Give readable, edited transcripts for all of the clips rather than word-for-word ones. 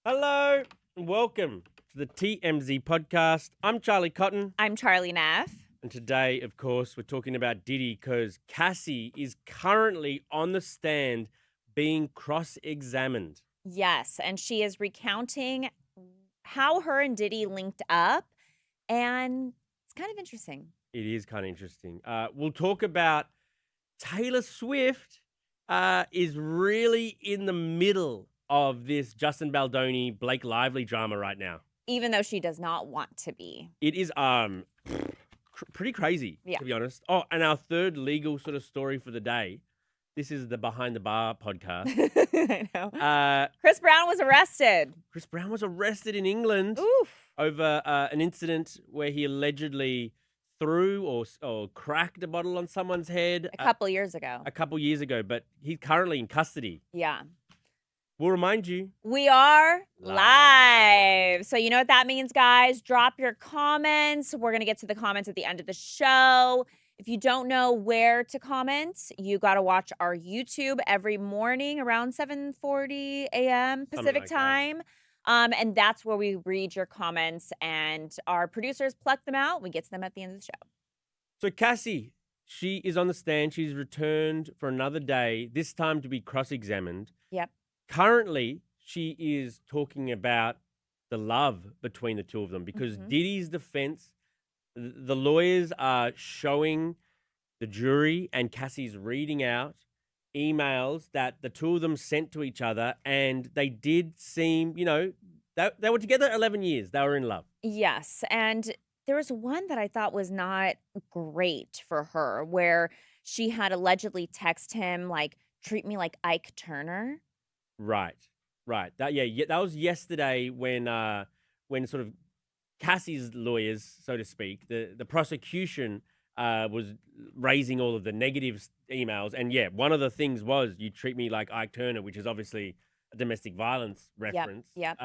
Hello and welcome to the TMZ Podcast. I'm Charlie Cotton, I'm Charlie Neff. and today, of course, we're talking about Diddy because Cassie is currently on the stand being cross-examined. Yes, and she is recounting how her and Diddy linked up, and it's kind of interesting. It is kind of interesting. We'll talk about Taylor Swift is really in the middle of this Justin Baldoni, Blake Lively drama right now. Even though she does not want to be. It is pretty crazy, Yeah. to be honest. Oh, and our third legal sort of story for the day. This is the Behind the Bar podcast. I know. Chris Brown was arrested. Chris Brown was arrested in England Oof. over an incident where he allegedly threw or cracked a bottle on someone's head A couple years ago. a couple years ago, but he's currently in custody. Yeah. We'll remind you. We are live. So you know what that means, guys? Drop your comments. We're going to get to the comments at the end of the show. If you don't know where to comment, you got to watch our YouTube every morning around 7:40 a.m. Pacific like that. time. And that's where we read your comments, and our producers pluck them out. We get to them at the end of the show. So Cassie, she is on the stand. She's returned for another day, this time to be cross-examined. Yep. Currently, she is talking about the love between the two of them because Diddy's defense, the lawyers are showing the jury and Cassie's reading out emails that the two of them sent to each other, and they did seem, they were together 11 years. They were in love. Yes. And there was one that I thought was not great for her, where she had allegedly texted him, like, treat me like Ike Turner. Right. That was yesterday when sort of Cassie's lawyers, so to speak, the prosecution was raising all of the negative emails, and one of the things was you treat me like Ike Turner, which is obviously a domestic violence reference. Yep.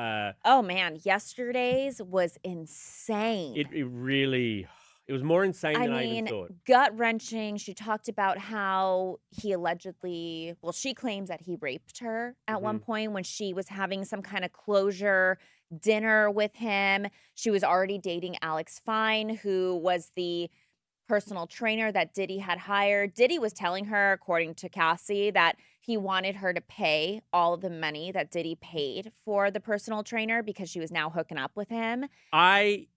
Oh man, yesterday's was insane. It was more insane than I even thought. Gut-wrenching. She talked about how he allegedly, she claims that he raped her at one point when she was having some kind of closure dinner with him. She was already dating Alex Fine, who was the personal trainer that Diddy had hired. Diddy was telling her, according to Cassie, that he wanted her to pay all of the money that Diddy paid for the personal trainer because she was now hooking up with him. I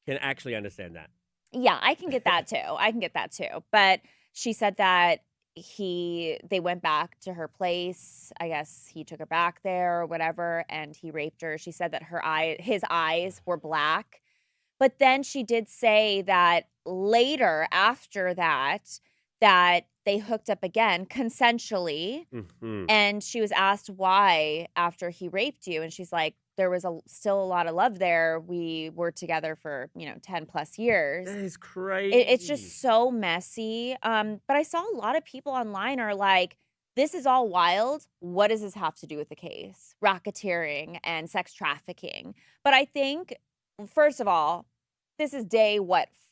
can actually understand that. Yeah, I can get that too. But she said that they went back to her place. I guess he took her back there or whatever, and he raped her. She said that his eyes were black. But then she did say that later, after that they hooked up again consensually. And she was asked why after he raped you. And she's like, there was still a lot of love there. We were together for, 10 plus years. That is crazy. It's just so messy. But I saw a lot of people online are like, this is all wild. What does this have to do with the case? Racketeering and sex trafficking. But I think, first of all, this is day,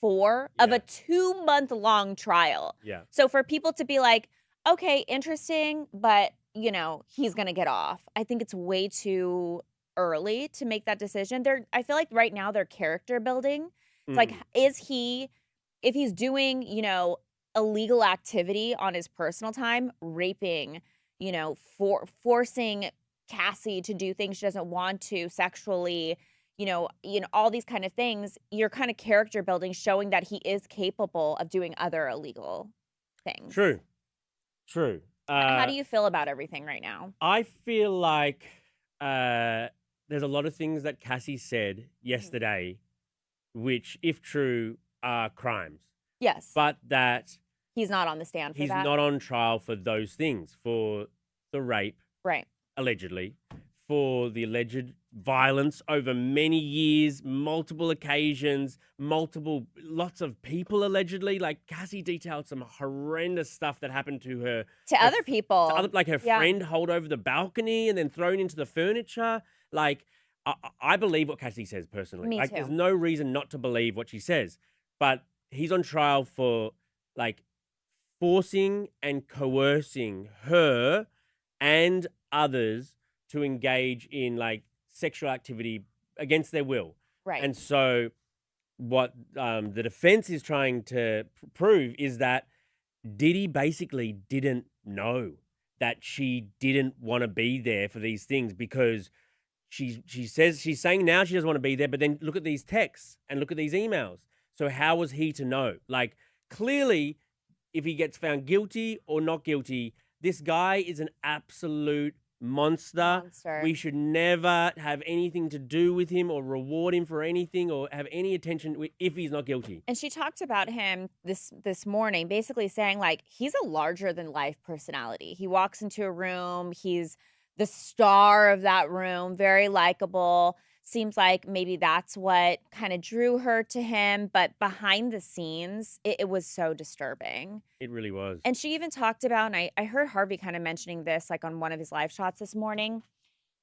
4 of a 2-month-long trial. Yeah. So for people to be like, okay, interesting, but, he's going to get off. I think it's way too early to make that decision. I feel like right now they're character building. It's like, if he's doing, illegal activity on his personal time, raping, forcing Cassie to do things she doesn't want to sexually, all these kind of things, you're kind of character building, showing that he is capable of doing other illegal things. True. How do you feel about everything right now? I feel like there's a lot of things that Cassie said yesterday, which, if true, are crimes. Yes. But that he's not on the stand for he's that. not on trial for those things, for the rape, Right. allegedly, for the alleged violence over many years, multiple occasions, lots of people allegedly. Like Cassie detailed some horrendous stuff that happened to her. To other people. Her friend hauled over the balcony and then thrown into the furniture. Like, I believe what Cassie says personally. Me too. There's no reason not to believe what she says. But he's on trial for, forcing and coercing her and others to engage in, sexual activity against their will. Right. And so what the defense is trying to prove is that Diddy basically didn't know that she didn't want to be there for these things because she says she's saying now she doesn't want to be there, but then look at these texts and look at these emails. So how was he to know? Like, clearly, if he gets found guilty or not guilty, this guy is an absolute monster. We should never have anything to do with him or reward him for anything or have any attention if he's not guilty. And she talked about him this morning, basically saying, like, he's a larger than life personality. He walks into a room, he's the star of that room, very likable. Seems like maybe that's what kind of drew her to him. But behind the scenes, it was so disturbing. It really was. And she even talked about, and I heard Harvey kind of mentioning this, like on one of his live shots this morning.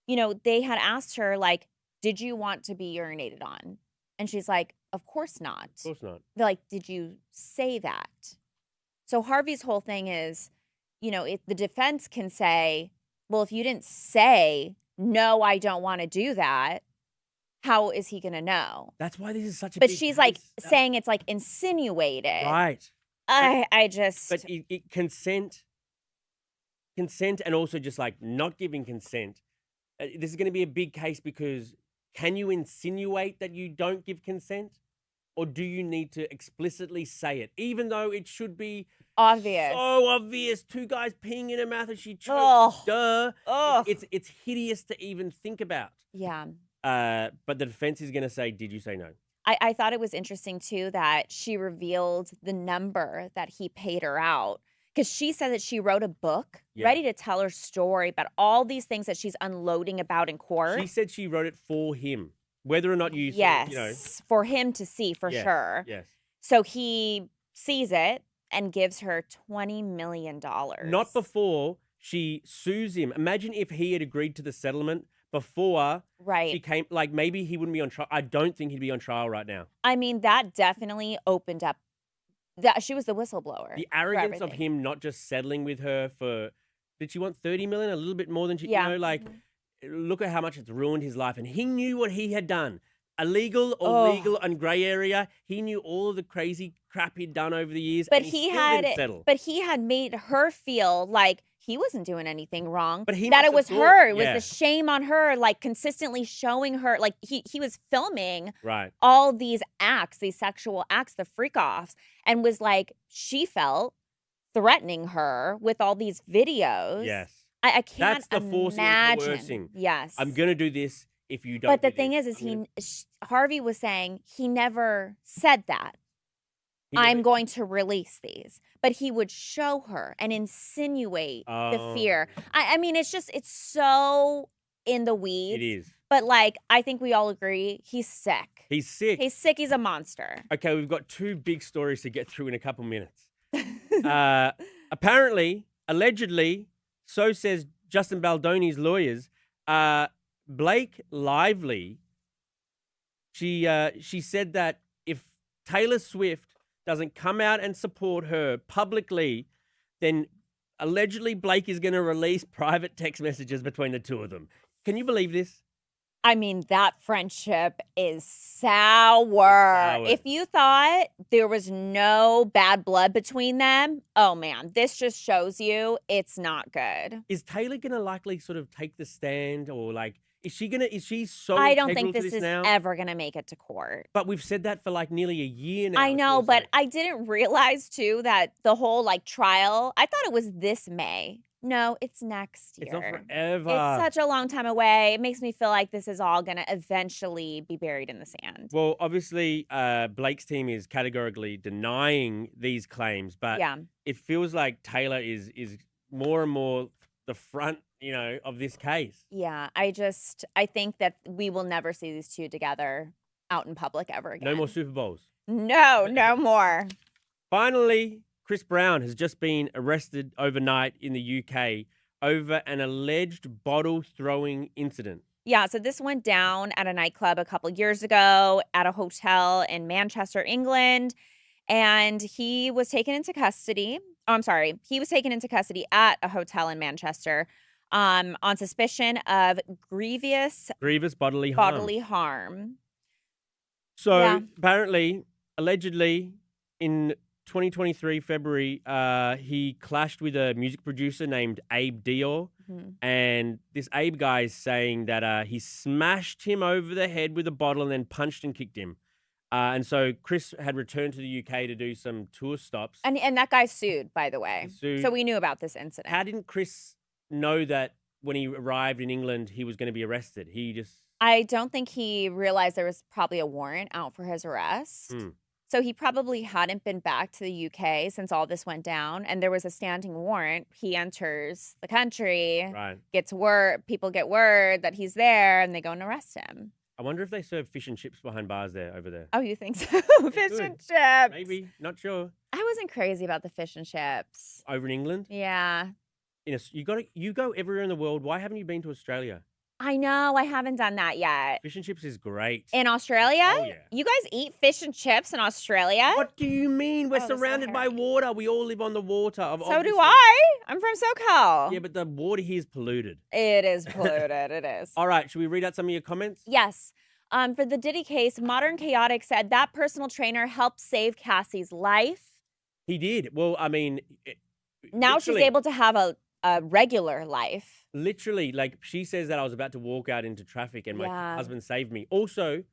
You know, they had asked her, like, did you want to be urinated on? And she's like, of course not. Of course not. They're like, did you say that? So Harvey's whole thing is, you know, the defense can say, well, if you didn't say, no, I don't want to do that, how is he going to know? That's why this is such a But big she's case. like saying it's like insinuated. Right. I just. But consent and also just like not giving consent. This is going to be a big case because can you insinuate that you don't give consent? Or do you need to explicitly say it? Even though it should be obvious. So obvious. Two guys peeing in her mouth and she choked. Duh. It's hideous to even think about. Yeah. But the defense is going to say, did you say no? I thought it was interesting, too, that she revealed the number that he paid her out. Because she said that she wrote a book ready to tell her story about all these things that she's unloading about in court. She said she wrote it for him. Whether or not you yes, you know. For him to see for sure. Yes. So he sees it and gives her $20 million. Not before she sues him. Imagine if he had agreed to the settlement before she came. Like, maybe he wouldn't be on trial. I don't think he'd be on trial right now. I mean, that definitely opened up. That she was the whistleblower. The arrogance of him not just settling with her for, did she want 30 million? A little bit more than she, you know, like, look at how much it's ruined his life. And he knew what he had done. Illegal or legal and gray area. He knew all of the crazy crap he'd done over the years. But and he didn't settle. But he had made her feel like he wasn't doing anything wrong. But that it was her. It was the shame on her, like consistently showing her, like he was filming all these acts, these sexual acts, the freak offs, and was like, she felt threatening her with all these videos. Yes. I can't That's the forcing and coercing. Yes. I'm going to do this if you don't. But the thing is Harvey was saying he never said that. I'm going to release these. But he would show her and insinuate the fear. I mean, it's so in the weeds. It is. But, like, I think we all agree he's sick. He's sick. He's sick. He's a monster. Okay, we've got two big stories to get through in a couple minutes. Apparently, allegedly, so says Justin Baldoni's lawyers, Blake Lively, she said that if Taylor Swift doesn't come out and support her publicly, then allegedly Blake is going to release private text messages between the two of them. Can you believe this? I mean, that friendship is sour. If you thought there was no bad blood between them, oh man, this just shows you it's not good. Is Taylor going to likely sort of take the stand, or like, is she so I don't think this is now? ever going to make it to court. But we've said that for like nearly a year now. I know, but I didn't realize too that the whole like trial, I thought it was this May. No, it's next year. It's not forever. It's such a long time away. It makes me feel like this is all going to eventually be buried in the sand. Well, obviously, Blake's team is categorically denying these claims, but it feels like Taylor is more and more the front, of this case. Yeah, I think that we will never see these two together out in public ever again. No more Super Bowls. No more. Finally, Chris Brown has just been arrested overnight in the UK over an alleged bottle throwing incident. Yeah, so this went down at a nightclub a couple years ago at a hotel in Manchester, England, and he was taken into custody. Oh, I'm sorry. He was taken into custody at a hotel in Manchester on suspicion of grievous bodily harm. So Yeah. apparently, allegedly, in 2023 February, he clashed with a music producer named Abe Dior. And this Abe guy is saying that he smashed him over the head with a bottle and then punched and kicked him. And so Chris had returned to the UK to do some tour stops. And that guy sued, by the way. Sued. So we knew about this incident. How didn't Chris know that when he arrived in England, he was going to be arrested? I don't think he realized there was probably a warrant out for his arrest. So he probably hadn't been back to the UK since all this went down, and there was a standing warrant. He enters the country, gets word, people get word that he's there, and they go and arrest him. I wonder if they serve fish and chips behind bars over there. Oh, you think so? Fish and chips. Maybe, not sure. I wasn't crazy about the fish and chips. Over in England? Yeah. You go everywhere in the world. Why haven't you been to Australia? I know. I haven't done that yet. Fish and chips is great. In Australia? Oh, yeah. You guys eat fish and chips in Australia? What do you mean? We're surrounded by water. We all live on the water. So do I. I'm from SoCal. Yeah, but the water here is polluted. It is polluted. It is. All right. Should we read out some of your comments? Yes. For the Diddy case, Modern Chaotic said that personal trainer helped save Cassie's life. He did. Well, I mean... Now she's able to have a regular life. Literally, like she says that I was about to walk out into traffic and my husband saved me. Also,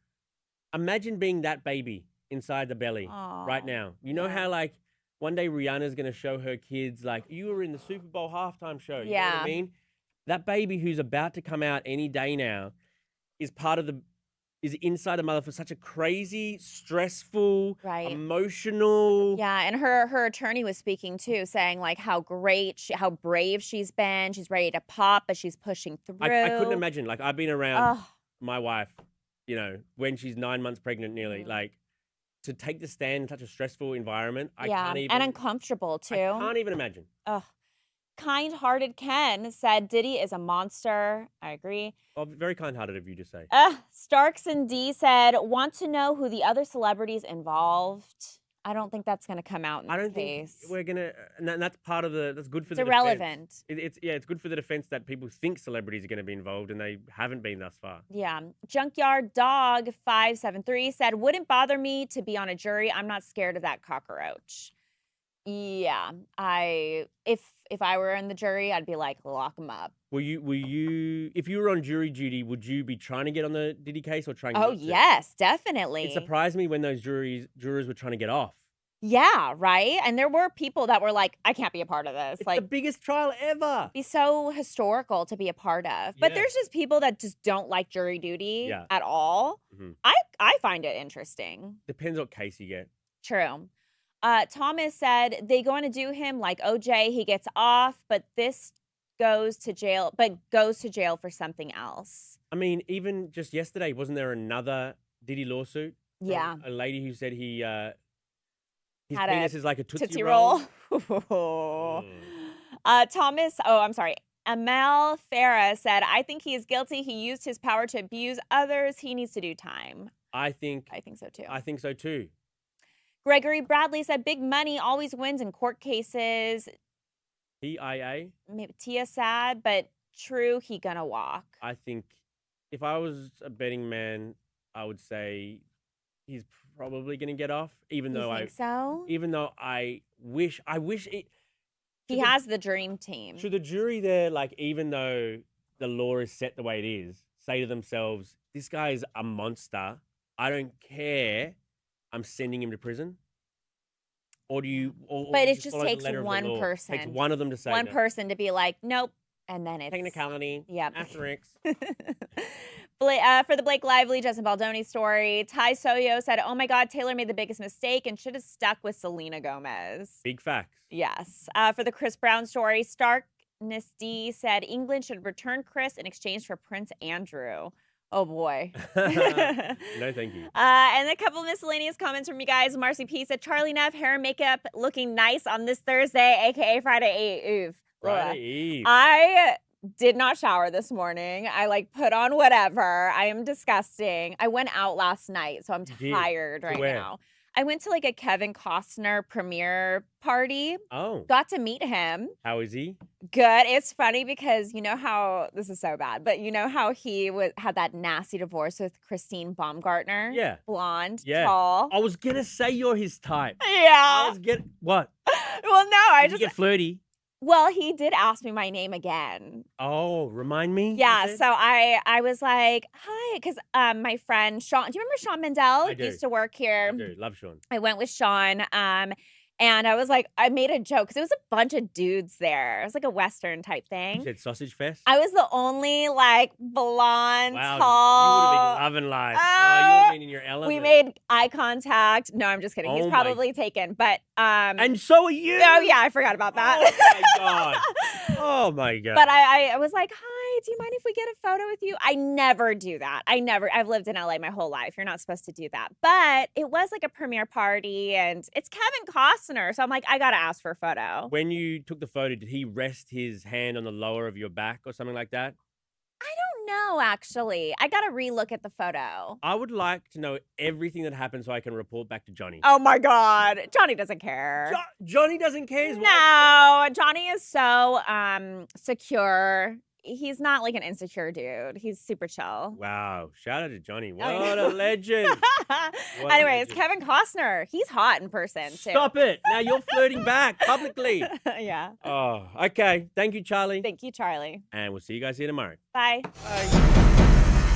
imagine being that baby inside the belly right now. You know how like one day Rihanna's going to show her kids like you were in the Super Bowl halftime show. You know what I mean? That baby who's about to come out any day now is inside the mother for such a crazy, stressful, emotional. Yeah, and her attorney was speaking too, saying like how brave she's been. She's ready to pop, but she's pushing through. I couldn't imagine. Like I've been around my wife, when she's 9 months pregnant nearly, like to take the stand in such a stressful environment. I can't even. And uncomfortable too. I can't even imagine. Ugh. Kind-hearted Ken said Diddy is a monster. I agree. Oh, very kind-hearted of you to say. Starks and D said, want to know who the other celebrities involved. I don't think that's going to come out in this case. Think we're going to, and that's part of that's good for the defense. It's irrelevant. It's good for the defense that people think celebrities are going to be involved and they haven't been thus far. Yeah. Junkyard Dog 573 said, wouldn't bother me to be on a jury. I'm not scared of that cockroach. Yeah, if I were in the jury, I'd be like, lock him up. Were you if you were on jury duty, would you be trying to get on the Diddy case or trying? Oh yes, definitely. It surprised me when those jurors were trying to get off. Yeah, right. And there were people that were like, I can't be a part of this. It's like the biggest trial ever. Be so historical to be a part of. But there's just people that just don't like jury duty at all. I find it interesting. Depends what case you get. True. Thomas said they going to do him like OJ. He gets off, but this goes to jail for something else. I mean, even just yesterday, wasn't there another Diddy lawsuit? Yeah. A lady who said his penis is like a Tootsie Roll. Amal Farah said, I think he is guilty. He used his power to abuse others. He needs to do time. I think so too. I think so too. Gregory Bradley said, big money always wins in court cases. TIA? Maybe Tia sad, but true, he gonna walk. I think if I was a betting man, I would say he's probably gonna get off. Even though I wish it. He has the dream team. Should the jury there, like, even though the law is set the way it is, say to themselves, this guy is a monster. I don't care. I'm sending him to prison. Or do you? But it just takes one person. It takes one of them to say one person to be like, nope, and then it's technicality. Yep. Asterisk. For the Blake Lively, Justin Baldoni story, Ty Soyo said, "Oh my God, Taylor made the biggest mistake and should have stuck with Selena Gomez." Big facts. Yes. For the Chris Brown story, Starkness D said England should return Chris in exchange for Prince Andrew. Oh, boy. No, thank you. And a couple miscellaneous comments from you guys. Marcy P said, Charlie Neff, hair and makeup looking nice on this Thursday, a.k.a. Friday Eve. Friday Eve. I did not shower this morning. I, put on whatever. I am disgusting. I went out last night, so I'm tired right now. I went to like a Kevin Costner premiere party. Oh, Got to meet him. how is he? Good. It's funny because you know how this is so bad, but you know how he had that nasty divorce with Christine Baumgartner? Yeah. Blonde, Yeah. tall. I was gonna say you're his type. Yeah. What? Well, no, I Did just you get flirty? well, he did ask me my name again. Oh, remind me. Yeah, you said? so I was like, hi, because my friend Sean, do you remember Sean Mendel? I do. Used to work here. I do. Love Sean. I went with Sean, and I was like, I made a joke because it was a bunch of dudes there. It was like a Western type You thing. said sausage fest. I was the only like blonde, Wow, tall. you would have been loving life. Oh, you would have been in your element. We made eye contact. No, I'm just kidding. He's Oh my- probably taken, but And so are you. oh yeah, I forgot about that. Oh my god. Oh my god. But I was like, hi, do you mind if we get a photo with you? I never do that. I've lived in LA my whole life. You're not supposed to do that. But it was like a premiere party and it's Kevin Costner. So I'm like, I got to ask for a photo. When you took the photo, did he rest his hand on the lower of your back or something like that? I don't know, actually. I got to relook at the photo. I would like to know everything that happened so I can report back to Johnny. Oh my God. Johnny doesn't care. Johnny doesn't care. His wife- No, Johnny is so secure. He's not like an insecure dude. He's super chill. Wow. Shout out to Johnny. I What know. a legend. What a Anyways, legend. Kevin Costner. He's hot in person, too. Stop it. Now you're flirting back publicly. Yeah. Oh, okay. Thank you, Charlie. Thank you, Charlie. And we'll see you guys here tomorrow. Bye. Bye.